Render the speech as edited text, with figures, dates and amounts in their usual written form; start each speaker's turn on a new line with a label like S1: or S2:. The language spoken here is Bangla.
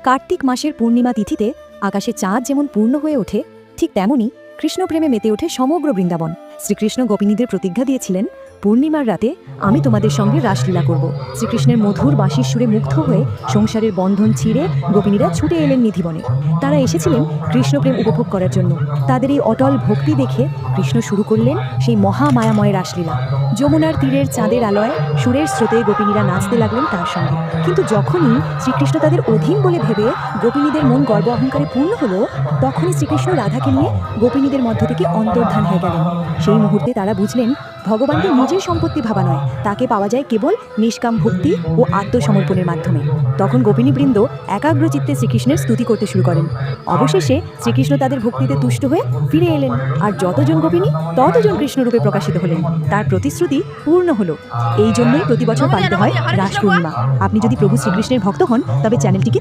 S1: কার্তিক মাসের পূর্ণিমা তিথিতে আকাশে চাঁদ যেমন পূর্ণ হয়ে ওঠে, ঠিক তেমনি কৃষ্ণপ্রেমে মেতে ওঠে সমগ্র বৃন্দাবন। শ্রীকৃষ্ণ গোপিনীদের প্রতিজ্ঞা দিয়েছিলেন, পূর্ণিমার রাতে আমি তোমাদের সঙ্গে রাসলীলা করব। শ্রীকৃষ্ণের মধুর বাঁশির সুরে মুগ্ধ হয়ে সংসারের বন্ধন ছিঁড়ে গোপিনীরা ছুটে এলেন নিধিবনে। তারা এসেছিলেন কৃষ্ণপ্রেম উপভোগ করার জন্য। তাদের এই অটল ভক্তি দেখে কৃষ্ণ শুরু করলেন সেই মহামায়াময় রাসলীলা। যমুনার তীরের চাঁদের আলোয় সুরের স্রোতে গোপিনীরা নাচতে লাগলেন তার সঙ্গে। কিন্তু যখনই শ্রীকৃষ্ণ তাদের অধীন বলে ভেবে গোপিনীদের মন গর্ব অহংকারে পূর্ণ হলো, তখনই শ্রীকৃষ্ণ রাধাকে নিয়ে গোপিনীদের মধ্য থেকে অন্তর্ধান হয়ে গেলেন। সেই মুহূর্তে তারা বুঝলেন, ভগবানকে নিজের সম্পত্তি ভাবা নয়, তাকে পাওয়া যায় কেবল নিষ্কাম ভক্তি ও আত্মসমর্পণের মাধ্যমে। তখন গোপিনীবৃন্দ একাগ্রচিত্তে শ্রীকৃষ্ণের স্তুতি করতে শুরু করেন। অবশেষে শ্রীকৃষ্ণ তাদের ভক্তিতে তুষ্ট হয়ে ফিরে এলেন, আর যতজন গোপিনী ততজন কৃষ্ণরূপে প্রকাশিত হলেন। তার প্রতিশ্রুতি পূর্ণ হলো। এই জন্যই প্রতি বছর পালিত হয় রাস পূর্ণিমা। আপনি যদি প্রভু শ্রীকৃষ্ণের ভক্ত হন, তবে চ্যানেলটিকে